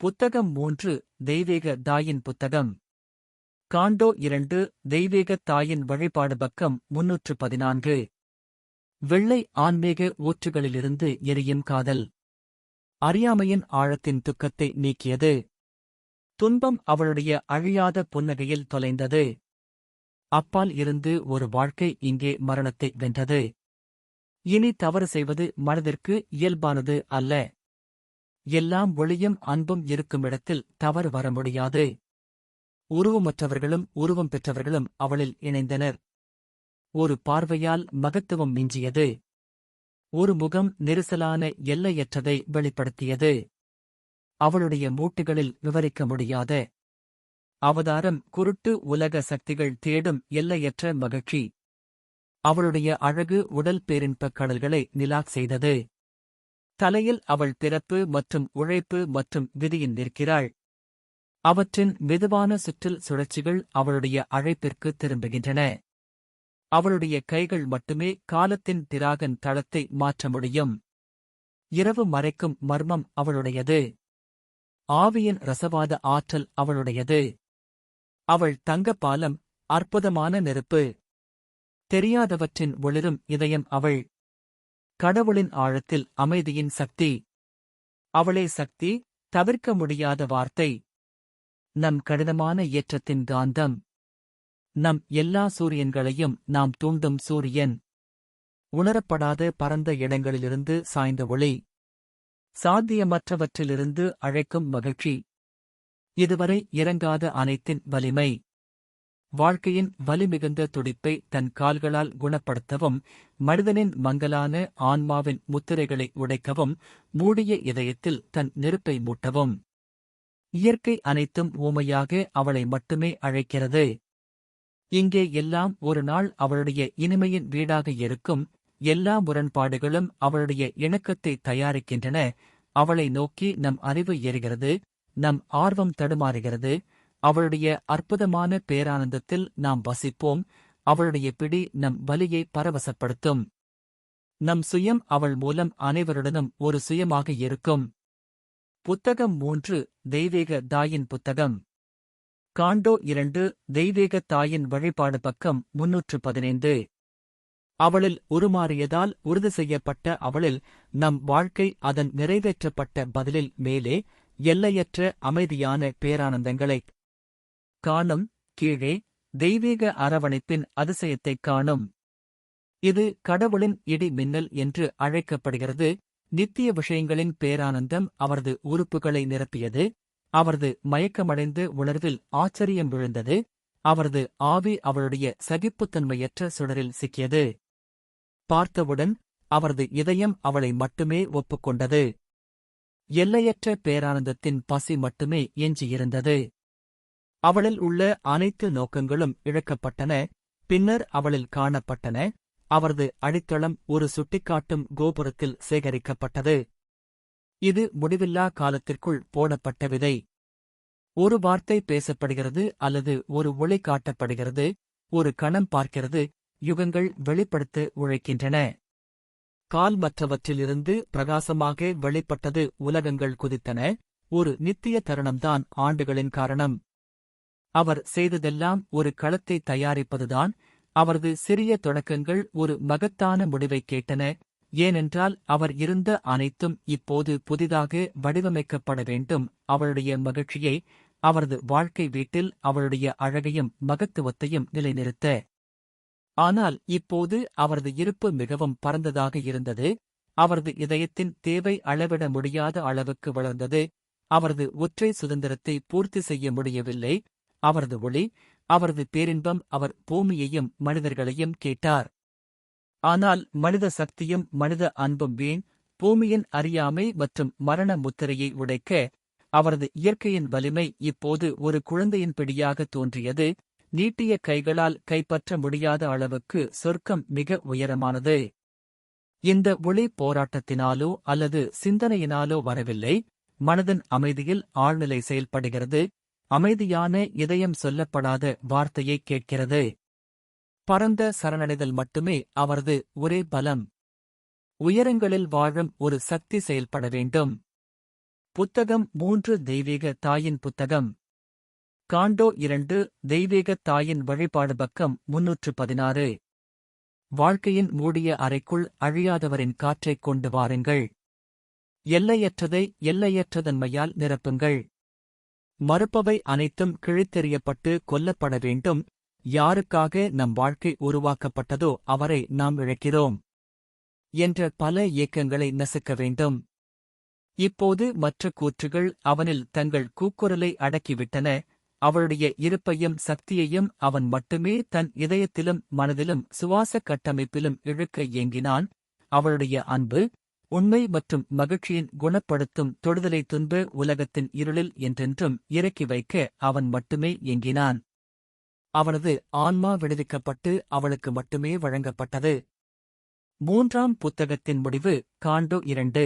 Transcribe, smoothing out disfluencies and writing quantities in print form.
புத்தகம் 3 தெய்வீக தாயின் புத்தகம். காண்டோ 2 தெய்வீக தாயின் வழிபாடு பக்கம் 314. வெள்ளை ஆன்மீக ஊற்றுகளிலிருந்து எரியும் காதல். அறியாமையின் ஆழத்தின் துக்கத்தை நீக்கியது. துன்பம் அவளுடைய அழியாத புன்னகையில் தொலைந்தது. அப்பால் இருந்து ஒரு வாழ்க்கை இங்கே மரணத்தை வென்றது. இனி தவறு செய்வது மனதிற்கு இயல்பானது அல்ல. எல்லாம் ஒளியும் அன்பும் இருக்குமிடத்தில் தவறு வர முடியாது. உருவமற்றவர்களும் உருவம் பெற்றவர்களும் அவளில் இணைந்தனர். ஒரு பார்வையால் மகத்துவம் மிஞ்சியது. ஒரு முகம் நெரிசலான எல்லையற்றதை வெளிப்படுத்தியது. அவளுடைய மூட்டுகளில் விவரிக்க முடியாத அவதாரம் குருட்டு உலக சக்திகள் தேடும் எல்லையற்ற மகிழ்ச்சி. அவளுடைய அழகு உடல் பேரின்பக் கடல்களை நிலாக் செய்தது. தலையில் அவள் பிறப்பு மற்றும் உழைப்பு மற்றும் விதியின் நிற்கிறாள். அவற்றின் மெதுவான சுற்றில் சுழற்சிகள் அவளுடைய அழைப்பிற்கு திரும்புகின்றன. அவளுடைய கைகள் மட்டுமே காலத்தின் திராகன் தளத்தை மாற்ற முடியும். இரவு மறைக்கும் மர்மம் அவளுடையது. ஆவியின் ரசவாத ஆற்றல் அவளுடையது. அவள் தங்கப்பாலம், அற்புதமான நெருப்பு. தெரியாதவற்றின் ஒளிரும் இதயம் அவள். கடவுளின் ஆழத்தில் அமைதியின் சக்தி. அவளே சக்தி, தவிர்க்க முடியாத வார்த்தை. நம் கடினமான ஏற்றத்தின் காந்தம். நம் எல்லா சூரியன்களையும் நாம் தூண்டும் சூரியன். உணரப்படாத பரந்த இடங்களிலிருந்து சாய்ந்த ஒளி. சாத்தியமற்றவற்றிலிருந்து அழைக்கும் மகிழ்ச்சி. இதுவரை இறங்காத அனைத்தின் வலிமை. வாழ்க்கையின் வலிமிகுந்த துடிப்பை தன் கால்களால் குணப்படுத்தவும், மனிதனின் மங்கலான ஆன்மாவின் முத்திரைகளை உடைக்கவும், மூடிய இதயத்தில் தன் நெருப்பை மூட்டவும். இயற்கை அனைத்தும் ஊமையாக அவளை மட்டுமே அழைக்கிறது. இங்கே எல்லாம் ஒரு நாள் அவளுடைய இனிமையின் வீடாக இருக்கும். எல்லா முரண்பாடுகளும் அவளுடைய இணக்கத்தை தயாரிக்கின்றன. அவளை நோக்கி நம் அறிவு ஏறுகிறது, நம் ஆர்வம் தடுமாறுகிறது. அவளுடைய அற்புதமான பேரானந்தத்தில் நாம் வசிப்போம். அவளுடைய பிடி நம் வலியை பரவசப்படுத்தும். நம் சுயம் அவள் மூலம் அனைவருடனும் ஒரு சுயமாக இருக்கும். புத்தகம் 3 தெய்வீக தாயின் புத்தகம். காண்டோ 2 தெய்வீக தாயின் வழிபாடு பக்கம் 315. அவளில் உருமாறியதால் உறுதி செய்யப்பட்ட அவளில் நம் வாழ்க்கை அதன் நிறைவேற்றப்பட்ட பதிலில் மேலே எல்லையற்ற அமைதியான பேரானந்தங்களைக் காணும். கீழே தெய்வீக அரவணைப்பின் அதிசயத்தைக் காணும். இது கடவுளின் இடி மின்னல் என்று அழைக்கப்படுகிறது. நித்திய விஷயங்களின் பேரானந்தம் அவரது உறுப்புகளை நிரப்பியது. அவரது மயக்கமடைந்து உணர்வில் ஆச்சரியம் விழுந்தது. அவரது ஆவி அவளுடைய சகிப்புத்தன்மையற்ற சுடரில் சிக்கியது. பார்த்தவுடன் அவரது இதயம் அவளை மட்டுமே ஒப்புக்கொண்டது. எல்லையற்ற பேரானந்தத்தின் பசி மட்டுமே எஞ்சியிருந்தது. அவளில் உள்ள அனைத்து நோக்கங்களும் இழக்கப்பட்டன. பின்னர் அவளில் காணப்பட்டன. அவரது அடித்தளம் ஒரு சுட்டிக்காட்டும் கோபுரத்தில் சேகரிக்கப்பட்டது. இது முடிவில்லா காலத்திற்குள் போடப்பட்ட விதை. ஒரு வார்த்தை பேசப்படுகிறது அல்லது ஒரு ஒளி காட்டப்படுகிறது. ஒரு கணம் பார்க்கிறது. யுகங்கள் வெளிப்படுத்த உழைக்கின்றன. கால் மற்றவற்றிலிருந்து பிரகாசமாக வெளிப்பட்டது. உலகங்கள் குதித்தன. ஒரு நித்திய தருணம்தான் ஆண்டுகளின் காரணம். அவர் செய்ததெல்லாம் ஒரு களத்தை தயாரிப்பதுதான். அவரது சிறிய தொடக்கங்கள் ஒரு மகத்தான முடிவைக் கேட்டன. ஏனென்றால் அவர் இருந்த அனைத்தும் இப்போது புதிதாக வடிவமைக்கப்பட வேண்டும். அவளுடைய மகிழ்ச்சியை, அவரது வாழ்க்கை வீட்டில் அவளுடைய அழகையும் மகத்துவத்தையும் நிலைநிறுத்த. ஆனால் இப்போது அவரது இருப்பு மிகவும் பரந்ததாக இருந்தது. அவரது இதயத்தின் தேவை அளவிட முடியாத அளவுக்கு வளர்ந்தது. அவரது ஒற்றை சுதந்திரத்தை பூர்த்தி செய்ய முடியவில்லை. அவரது ஒளி, அவரது பேரின்பம். அவர் பூமியையும் மனிதர்களையும் கேட்டார். ஆனால் மனித சக்தியும் மனித அன்பும் வீண். பூமியின் அறியாமை மற்றும் மரண முத்திரையை உடைக்க அவரது இயற்கையின் வலிமை இப்போது ஒரு குழந்தையின் பிடியாக தோன்றியது. நீட்டிய கைகளால் கைப்பற்ற முடியாத அளவுக்கு சொர்க்கம் மிக உயரமானது. இந்த ஒளி போராட்டத்தினாலோ அல்லது சிந்தனையினாலோ வரவில்லை. மனதின் அமைதியில் ஆழ்நிலை செயல்படுகிறது. அமைதியான இதயம் சொல்லப்படாத வார்த்தையை கேட்கிறது. பரந்த சரணடைதல் மட்டுமே அவரது ஒரே பலம். உயரங்களில் வாழும் ஒரு சக்தி செயல்பட வேண்டும். புத்தகம் 3 தெய்வீக தாயின் புத்தகம். காண்டோ 2 தெய்வீக தாயின் வழிபாடு பக்கம் 316. வாழ்க்கையின் மூடிய அறைக்குள் அழியாதவரின் காற்றைக் கொண்டு வாருங்கள். எல்லையற்றதை எல்லையற்றதன்மையால் நிரப்புங்கள். மறுப்பவை அனைத்தும் கிழித்தெறியப்பட்டு கொல்லப்பட வேண்டும். யாருக்காக நம் வாழ்க்கை உருவாக்கப்பட்டதோ அவரை நாம் இழக்கிறோம் என்ற பல ஏக்கங்களை நசுக்க வேண்டும். இப்போது மற்ற கூற்றுகள் அவனில் தங்கள் கூக்குரலை அடக்கிவிட்டன. அவளுடைய இருப்பையும் சக்தியையும் அவன் மட்டுமே தன் இதயத்திலும் மனதிலும் சுவாச கட்டமைப்பிலும் இழுக்க ஏங்கினான். அவளுடைய அன்பு, உண்மை மற்றும் மகிழ்ச்சியின் குணப்படுத்தும் தொடுதலை துன்ப உலகத்தின் இருளில் என்றென்றும் இறக்கி வைக்க அவன் மட்டுமே ஏங்கினான். அவனது ஆன்மா விடுவிக்கப்பட்டு அவளுக்கு மட்டுமே வழங்கப்பட்டது. 3ஆம் புத்தகத்தின் முடிவு. காண்டோ 2.